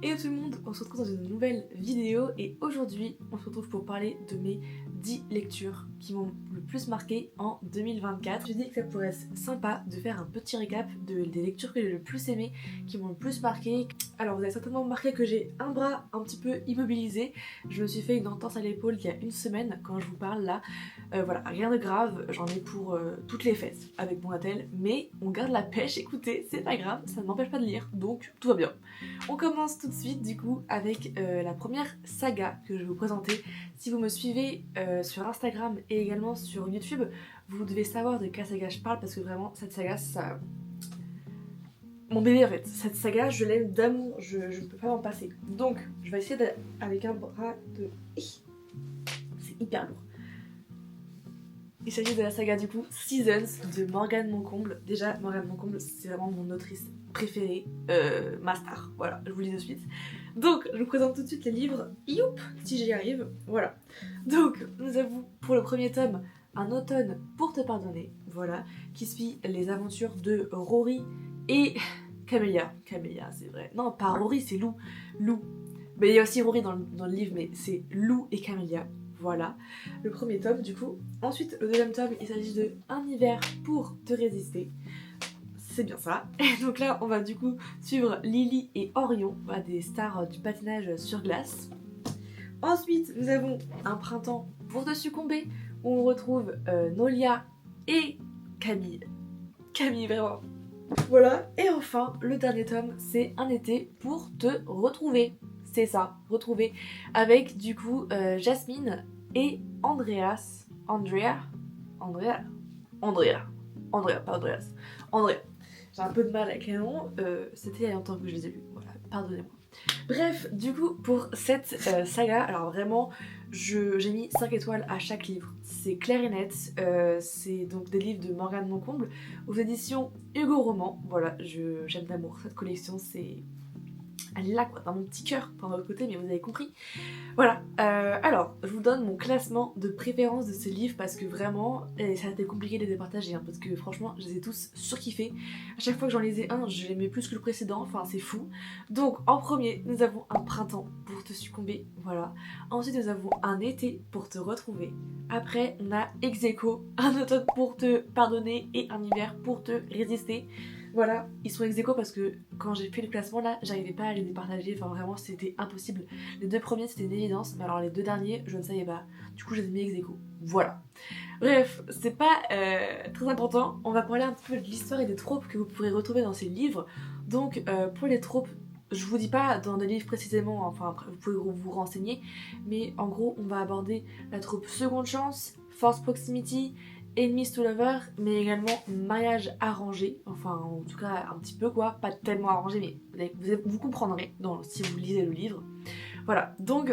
Hello tout le monde, on se retrouve dans une nouvelle vidéo et aujourd'hui on se retrouve pour parler de mes 10 lectures qui m'ont le plus marqué en 2024. J'ai dit que ça pourrait être sympa de faire un petit récap des lectures que j'ai le plus aimées, qui m'ont le plus marqué. Alors vous avez certainement remarqué que j'ai un bras un petit peu immobilisé, je me suis fait une entorse à l'épaule il y a une semaine quand je vous parle là. Voilà, rien de grave, j'en ai pour toutes les fêtes avec mon attel, mais on garde la pêche, écoutez, c'est pas grave, ça ne m'empêche pas de lire, donc tout va bien. On commence tout de suite du coup avec la première saga que je vais vous présenter. Si vous me suivez sur Instagram et également sur YouTube, vous devez savoir de quelle saga je parle parce que vraiment cette saga, ça... Mon bébé en fait, cette saga je l'aime d'amour, je ne peux pas m'en passer. Donc je vais essayer avec un bras de... C'est hyper lourd. Il s'agit de la saga du coup Seasons de Morgane Moncomble. Déjà Morgane Moncomble c'est vraiment mon autrice préférée, ma star, voilà, je vous le dis de suite. Donc je vous présente tout de suite les livres, youp, si j'y arrive, voilà. Donc nous avons pour le premier tome Un automne pour te pardonner, voilà, qui suit les aventures de Rory et Camélia. Camélia c'est vrai, non pas Rory c'est Lou, mais il y a aussi Rory dans le livre mais c'est Lou et Camélia. Voilà, le premier tome du coup. Ensuite, le deuxième tome, il s'agit de Un hiver pour te résister. C'est bien ça. Et donc là, on va du coup suivre Lily et Orion, voilà, des stars du patinage sur glace. Ensuite, nous avons Un printemps pour te succomber, où on retrouve Nolia et Camille. Camille, vraiment. Voilà. Et enfin, le dernier tome, c'est Un été pour te retrouver. C'est ça, retrouver, avec du coup Jasmine et Andrea, pas Andreas. Andrea. J'ai un peu de mal avec les noms, c'était il y a longtemps que je les ai lus, voilà, pardonnez-moi. Bref, du coup, pour cette saga, alors vraiment, j'ai mis 5 étoiles à chaque livre. C'est clair et net, c'est donc des livres de Morgane Moncomble, aux éditions Hugo Roman. Voilà, j'aime d'amour cette collection, c'est... Elle est là quoi, dans mon petit cœur, pas de l'autre côté, mais vous avez compris. Voilà, alors, je vous donne mon classement de préférence de ces livres parce que vraiment, ça a été compliqué de les départager, hein, parce que franchement, je les ai tous surkiffés. À chaque fois que j'en lisais un, je l'aimais plus que le précédent, enfin c'est fou. Donc, en premier, nous avons Un printemps pour te succomber, voilà. Ensuite, nous avons Un été pour te retrouver. Après, on a ex aequo, Un automne pour te pardonner et Un hiver pour te résister. Voilà, ils sont ex aequo parce que quand j'ai fait le classement là, j'arrivais pas à les départager, enfin vraiment c'était impossible. Les deux premiers c'était une évidence, mais alors les deux derniers je ne savais pas, du coup je les ai mis ex aequo. Voilà. Bref, c'est pas très important, on va parler un petit peu de l'histoire et des tropes que vous pourrez retrouver dans ces livres. Donc pour les tropes, je vous dis pas dans des livres précisément, enfin après, vous pouvez vous renseigner, mais en gros on va aborder la trope seconde chance, force proximity, enemies to lover, mais également mariage arrangé, enfin en tout cas un petit peu quoi, pas tellement arrangé, mais vous comprendrez si vous lisez le livre. Voilà, donc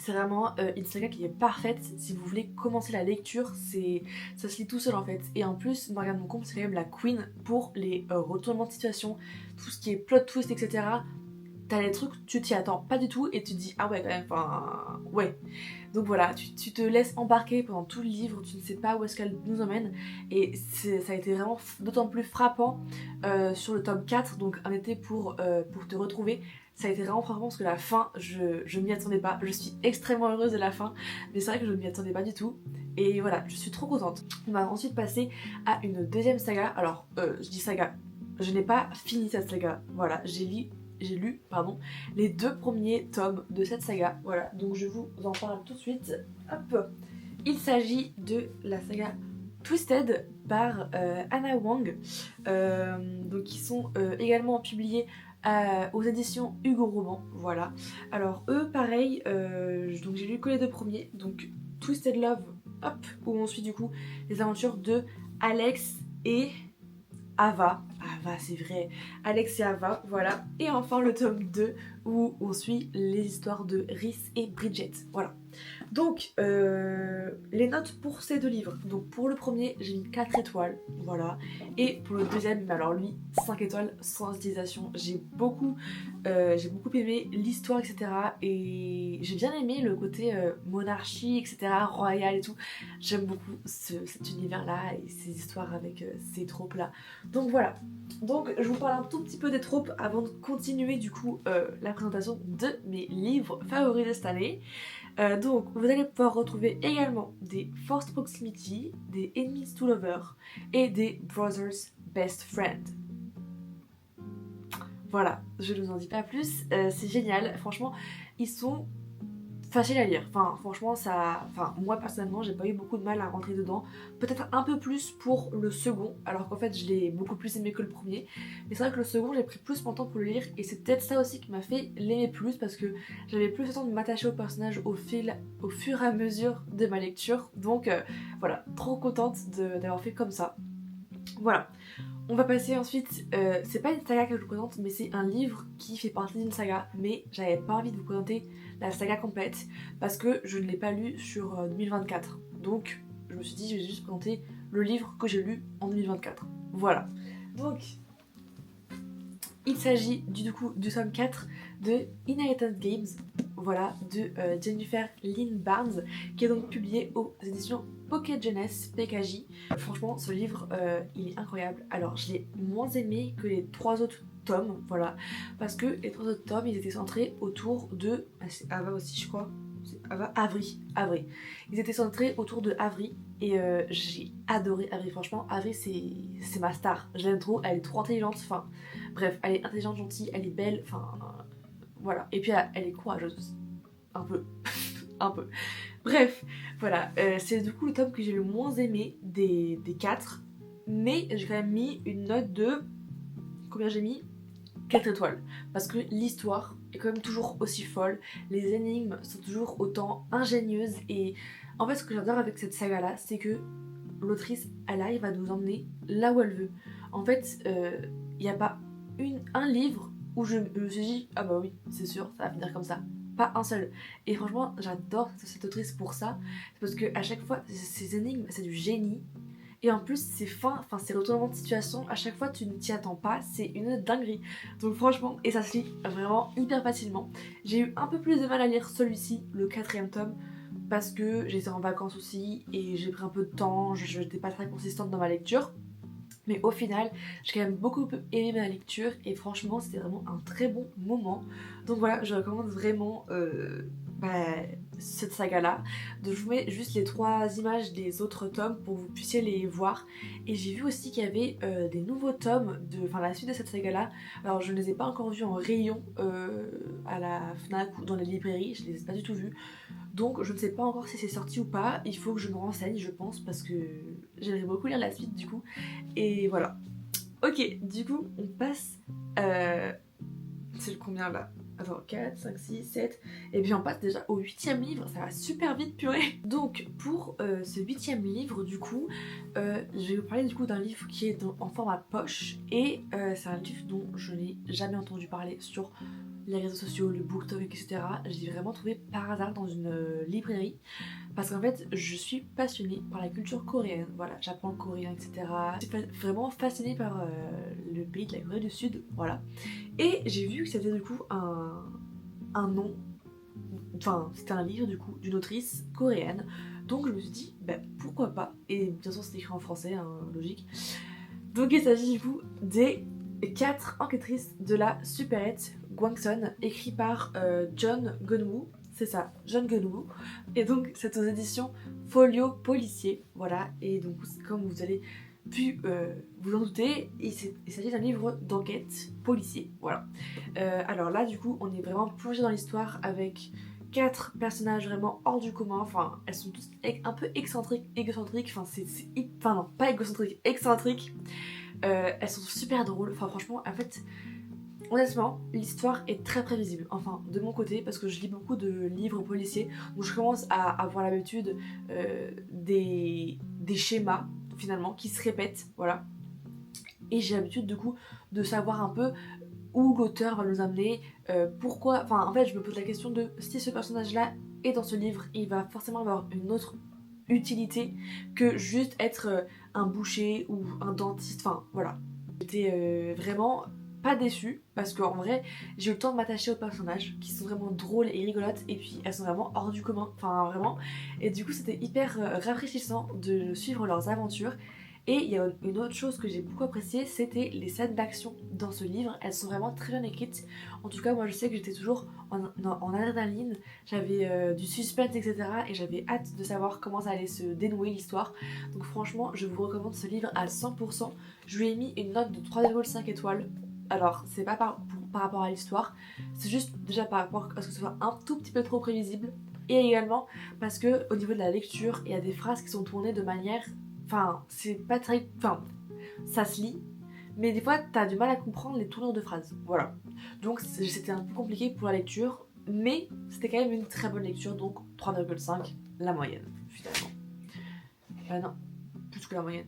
c'est vraiment une saga qui est parfaite si vous voulez commencer la lecture, ça se lit tout seul en fait. Et en plus, Morgane Moncomble c'est quand même la queen pour les retournements de situation, tout ce qui est plot twist, etc. T'as les trucs, tu t'y attends pas du tout et tu te dis ah ouais quand même, enfin ouais. Donc voilà, tu te laisses embarquer pendant tout le livre, tu ne sais pas où est-ce qu'elle nous emmène et ça a été vraiment d'autant plus frappant sur le tome 4, donc Un été pour te retrouver. Ça a été vraiment frappant parce que la fin, je m'y attendais pas. Je suis extrêmement heureuse de la fin, mais c'est vrai que je ne m'y attendais pas du tout. Et voilà, je suis trop contente. On va ensuite passer à une deuxième saga. Alors, je dis saga, je n'ai pas fini cette saga. Voilà, j'ai lu les deux premiers tomes de cette saga. Voilà, donc je vous en parle tout de suite. Hop. Il s'agit de la saga Twisted par Anna Wang, donc qui sont également publiés aux éditions Hugo Roman. Voilà. Alors eux, pareil, donc j'ai lu que les deux premiers. Donc Twisted Love, hop, où on suit du coup les aventures de Alex et Ava, c'est vrai, Alex et Ava, voilà. Et enfin le tome 2 où on suit les histoires de Rhys et Bridget, voilà. Donc, les notes pour ces deux livres. Donc, pour le premier, j'ai mis 4 étoiles, voilà. Et pour le deuxième, alors lui, 5 étoiles sans utilisation. J'ai beaucoup aimé l'histoire, etc. Et j'ai bien aimé le côté monarchie, etc., royal et tout. J'aime beaucoup cet univers-là et ces histoires avec ces tropes-là. Donc voilà. Donc je vous parle un tout petit peu des tropes avant de continuer du coup la présentation de mes livres favoris de cette année. Donc vous allez pouvoir retrouver également des Forced Proximity, des Enemies to Lovers et des Brothers Best Friend. Voilà, je ne vous en dis pas plus, c'est génial, franchement, ils sont faciles à lire, enfin franchement moi personnellement j'ai pas eu beaucoup de mal à rentrer dedans, peut-être un peu plus pour le second, alors qu'en fait je l'ai beaucoup plus aimé que le premier, mais c'est vrai que le second j'ai pris plus mon temps pour le lire et c'est peut-être ça aussi qui m'a fait l'aimer plus parce que j'avais plus le temps de m'attacher au personnage au fur et à mesure de ma lecture, donc voilà, trop contente d'avoir fait comme ça. Voilà. On va passer ensuite, c'est pas une saga que je vous présente, mais c'est un livre qui fait partie d'une saga, mais j'avais pas envie de vous présenter la saga complète parce que je ne l'ai pas lu sur 2024. Donc je me suis dit je vais juste présenter le livre que j'ai lu en 2024. Voilà. Donc il s'agit du coup du tome 4 de Inheritance Games, voilà, de Jennifer Lynn Barnes, qui est donc publié aux éditions Pocket Jeunesse PKJ. Franchement, ce livre, il est incroyable. Alors, je l'ai moins aimé que les 3 autres tomes, voilà, parce que les 3 autres tomes, ils étaient centrés autour de... c'est Ava aussi, je crois. C'est Ava Avery. Ils étaient centrés autour de Avery. Et j'ai adoré Avery, franchement, Avery c'est ma star, je l'aime trop, elle est trop intelligente, enfin bref, elle est intelligente, gentille, elle est belle, enfin voilà, et puis elle est courageuse, un peu, un peu. Bref, voilà, c'est du coup le tome que j'ai le moins aimé des 4, mais j'ai quand même mis une note de, combien j'ai mis 4 étoiles, parce que l'histoire est quand même toujours aussi folle, les énigmes sont toujours autant ingénieuses, et en fait ce que j'adore avec cette saga là, c'est que l'autrice elle arrive à nous emmener là où elle veut. En fait, il n'y a pas un livre où je me suis dit ah bah oui, c'est sûr, ça va finir comme ça. Pas un seul. Et franchement, j'adore cette autrice pour ça, parce que à chaque fois, ces énigmes, c'est du génie. Et en plus, c'est fin, enfin, ces retournements de situation, à chaque fois, tu ne t'y attends pas, c'est une dinguerie. Donc franchement, et ça se lit vraiment hyper facilement. J'ai eu un peu plus de mal à lire celui-ci, le 4e tome, parce que j'étais en vacances aussi, et j'ai pris un peu de temps, je n'étais pas très consistante dans ma lecture. Mais au final, j'ai quand même beaucoup aimé ma lecture et franchement, c'était vraiment un très bon moment. Donc voilà, je recommande vraiment cette saga-là. Donc je vous mets juste les 3 images des autres tomes pour que vous puissiez les voir. Et j'ai vu aussi qu'il y avait des nouveaux tomes, enfin la suite de cette saga-là. Alors je ne les ai pas encore vus en rayon à la FNAC ou dans les librairies, je ne les ai pas du tout vus. Donc je ne sais pas encore si c'est sorti ou pas, il faut que je me renseigne je pense parce que j'aimerais beaucoup lire la suite du coup. Et voilà. Ok, du coup on passe... c'est le combien là? Attends, 4, 5, 6, 7... Et puis on passe déjà au 8e livre, ça va super vite purée. Donc pour ce 8e livre du coup, je vais vous parler du coup d'un livre qui est en format poche. Et c'est un livre dont je n'ai jamais entendu parler sur les réseaux sociaux, le BookTok, etc. Je l'ai vraiment trouvé par hasard dans une librairie parce qu'en fait je suis passionnée par la culture coréenne, voilà, j'apprends le coréen, etc. Je suis vraiment fascinée par le pays de la Corée du Sud, voilà. Et j'ai vu que c'était du coup un nom, enfin c'était un livre du coup d'une autrice coréenne, donc je me suis dit bah, pourquoi pas, et de toute façon c'est écrit en français, hein, logique. Donc il s'agit du coup des 4 enquêtrices de la supérette Gwangsun, écrit par John Gunwoo, c'est ça, John Gunwoo, et donc c'est aux éditions Folio Policier, voilà, et donc comme vous allez pu vous en douter, il s'agit d'un livre d'enquête policier, voilà. Alors là du coup on est vraiment plongé dans l'histoire avec 4 personnages vraiment hors du commun, enfin elles sont toutes un peu égocentriques, enfin non, pas égocentriques, excentriques. Elles sont super drôles, enfin franchement en fait honnêtement l'histoire est très prévisible, enfin de mon côté parce que je lis beaucoup de livres policiers donc je commence à avoir l'habitude des schémas finalement qui se répètent, voilà, et j'ai l'habitude du coup de savoir un peu où l'auteur va nous amener, pourquoi, enfin en fait je me pose la question de si ce personnage là et dans ce livre il va forcément avoir une autre utilité que juste être un boucher ou un dentiste, enfin voilà. J'étais vraiment pas déçue parce qu'en vrai j'ai eu le temps de m'attacher aux personnages qui sont vraiment drôles et rigolotes et puis elles sont vraiment hors du commun, enfin vraiment. Et du coup c'était hyper rafraîchissant de suivre leurs aventures. Et il y a une autre chose que j'ai beaucoup appréciée, c'était les scènes d'action dans ce livre. Elles sont vraiment très bien écrites. En tout cas, moi je sais que j'étais toujours en adrénaline, j'avais du suspense, etc. Et j'avais hâte de savoir comment ça allait se dénouer l'histoire. Donc franchement, je vous recommande ce livre à 100%. Je lui ai mis une note de 3,5 étoiles. Alors, c'est pas par rapport à l'histoire, c'est juste déjà par rapport à ce que ce soit un tout petit peu trop prévisible. Et également parce que au niveau de la lecture, il y a des phrases qui sont tournées de manière... Enfin, c'est pas très... Enfin, ça se lit, mais des fois, t'as du mal à comprendre les tournures de phrases. Voilà. Donc, c'était un peu compliqué pour la lecture, mais c'était quand même une très bonne lecture, donc 3,5, la moyenne, finalement. Non, plus que la moyenne.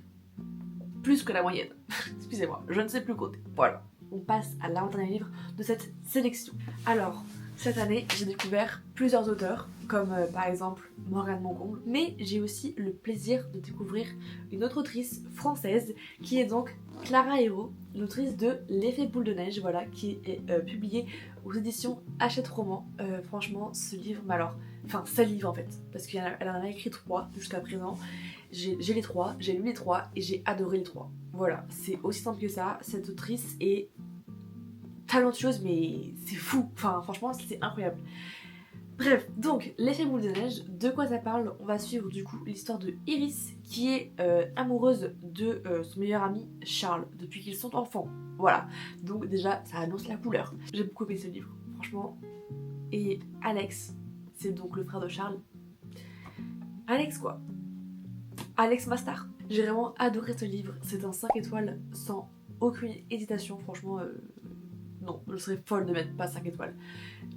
Plus que la moyenne. Excusez-moi, je ne sais plus compter. Voilà. On passe à l'avant-dernier livre de cette sélection. Alors, cette année, j'ai découvert plusieurs auteurs, comme par exemple Morgane Moncomble, mais j'ai aussi le plaisir de découvrir une autre autrice française qui est donc Clara Hérault, l'autrice de L'effet boule de neige, voilà, qui est publiée aux éditions Hachette Roman. Franchement, ce livre, mais alors, enfin, ce livre en fait, parce qu'elle en a écrit 3 jusqu'à présent. J'ai les 3, j'ai lu les 3 et j'ai adoré les 3. Voilà, c'est aussi simple que ça. Cette autrice est talentueuse, mais c'est fou. Enfin, franchement, c'est incroyable. Bref, donc, L'effet boule de neige, de quoi ça parle? On va suivre du coup l'histoire de Iris, qui est amoureuse de son meilleur ami Charles, depuis qu'ils sont enfants. Voilà, donc déjà, ça annonce la couleur. J'ai beaucoup aimé ce livre, franchement. Et Alex, c'est donc le frère de Charles. Alex quoi. Alex Mastar. J'ai vraiment adoré ce livre, c'est un 5 étoiles sans aucune hésitation, franchement, non, je serais folle de mettre pas 5 étoiles.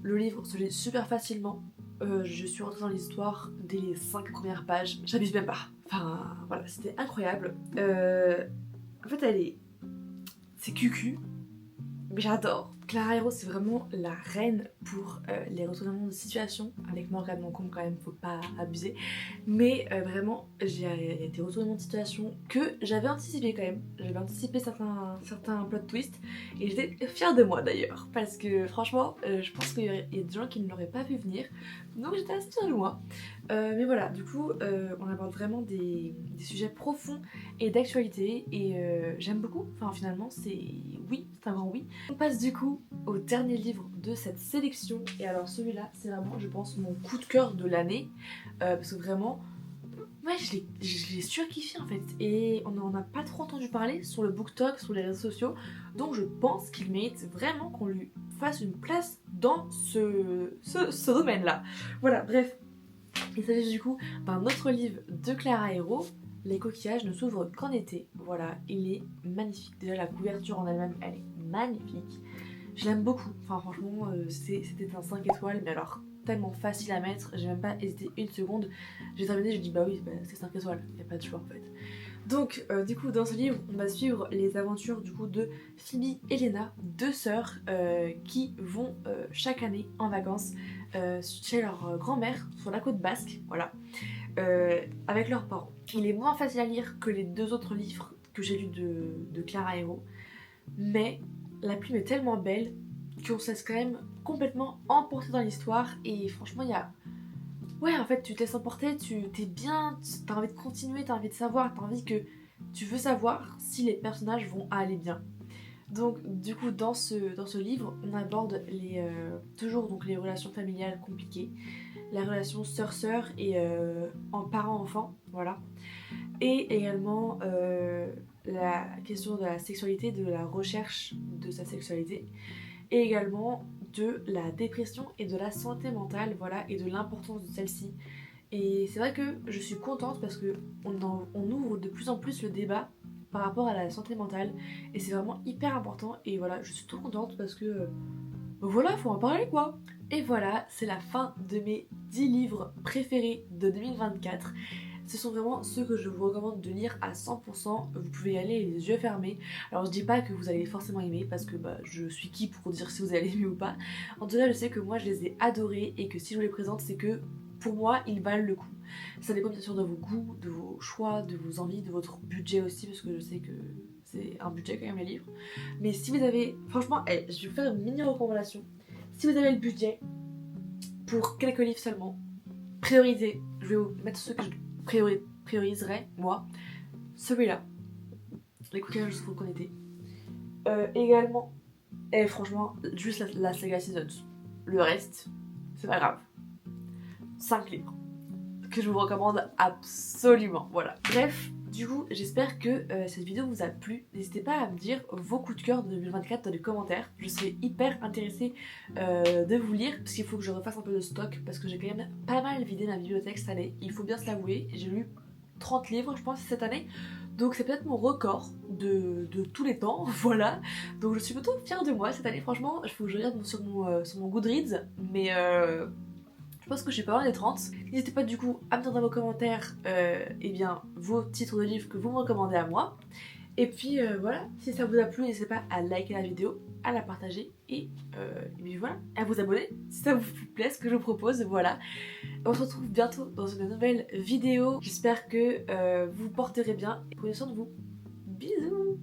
Le livre se lit super facilement, je suis rentrée dans l'histoire dès les 5 premières pages, j'abuse même pas. Enfin, voilà, c'était incroyable. En fait, c'est cucu, mais j'adore. Clara Hérault, c'est vraiment la reine pour les retournements de situation. Avec Morgane Moncomble quand même, faut pas abuser. Mais vraiment, il y a des retournements de situation que j'avais anticipé quand même. J'avais anticipé certains plot twists et j'étais fière de moi d'ailleurs. Parce que franchement, je pense qu'il y a des gens qui ne l'auraient pas vu venir. Donc j'étais assez fière de moi. Mais voilà, du coup, on aborde vraiment des sujets profonds et d'actualité. Et j'aime beaucoup. Enfin, finalement, oui, c'est un grand oui. On passe du coup au dernier livre de cette sélection. Et alors celui-là, c'est vraiment, je pense, mon coup de cœur de l'année. Parce que vraiment, ouais, je l'ai surkiffé en fait. Et on n'en a pas trop entendu parler sur le BookTok, sur les réseaux sociaux. Donc je pense qu'il mérite vraiment qu'on lui fasse une place dans ce domaine-là. Voilà, bref. Il s'agit du coup d'un autre livre de Clara Hérault. Les coquillages ne s'ouvrent qu'en été. Voilà, il est magnifique. Déjà la couverture en elle-même, elle est magnifique. Je l'aime beaucoup. Enfin franchement, c'était un 5 étoiles, mais alors tellement facile à mettre. J'ai même pas hésité une seconde. J'ai terminé, j'ai dit bah oui, c'est 5 étoiles. Il n'y a pas de choix en fait. Donc du coup dans ce livre, on va suivre les aventures du coup de Phoebe et Lena, deux sœurs qui vont chaque année en vacances chez leur grand-mère sur la côte basque, voilà, avec leurs parents. Il est moins facile à lire que les deux autres livres que j'ai lus de Clara Hérault, mais la plume est tellement belle qu'on se laisse quand même complètement emporter dans l'histoire et franchement il y a... Ouais, en fait tu te laisses emporter, t'es bien, t'as envie de continuer, t'as envie de savoir, tu veux savoir si les personnages vont aller bien. Donc du coup dans ce livre on aborde toujours donc les relations familiales compliquées, la relation sœur-sœur et en parent-enfant, voilà. Et également la question de la sexualité, de la recherche de sa sexualité. Et également de la dépression et de la santé mentale, voilà, et de l'importance de celle-ci. Et c'est vrai que je suis contente parce que on ouvre de plus en plus le débat par rapport à la santé mentale et c'est vraiment hyper important et voilà, je suis trop contente parce que voilà, faut en parler quoi. Et voilà, c'est la fin de mes 10 livres préférés de 2024. Ce sont vraiment ceux que je vous recommande de lire à 100%. Vous pouvez y aller les yeux fermés. Alors je dis pas que vous allez forcément aimer parce que je suis qui pour dire si vous allez aimer ou pas. En tout cas, je sais que moi je les ai adorés et que si je vous les présente, c'est que pour moi, ils valent le coup. Ça dépend bien sûr de vos goûts, de vos choix, de vos envies, de votre budget aussi, parce que je sais que c'est un budget quand même les livres. Mais si vous avez, franchement, je vais vous faire une mini recommandation. Si vous avez le budget pour quelques livres seulement, priorisez. Je vais vous mettre ceux que je prioriserai, moi. Celui-là, les coquillages vous connaissez. Également, et franchement, juste la saga Seasons. Le reste, c'est pas grave. 5 livres que je vous recommande absolument. Voilà. Bref, du coup, j'espère que cette vidéo vous a plu. N'hésitez pas à me dire vos coups de cœur de 2024 dans les commentaires. Je serais hyper intéressée de vous lire parce qu'il faut que je refasse un peu de stock parce que j'ai quand même pas mal vidé ma bibliothèque cette année. Il faut bien se l'avouer. J'ai lu 30 livres, je pense, cette année. Donc c'est peut-être mon record de tous les temps, voilà. Donc je suis plutôt fière de moi cette année, franchement. Il faut que je regarde sur mon Goodreads, mais je pense que je suis pas loin des 30. N'hésitez pas du coup à me dire dans vos commentaires eh bien, vos titres de livres que vous me recommandez à moi. Et puis voilà, si ça vous a plu, n'hésitez pas à liker la vidéo, à la partager et puis voilà, à vous abonner si ça vous plaît ce que je vous propose, voilà. On se retrouve bientôt dans une nouvelle vidéo. J'espère que vous vous porterez bien et prenez soin de vous. Bisous.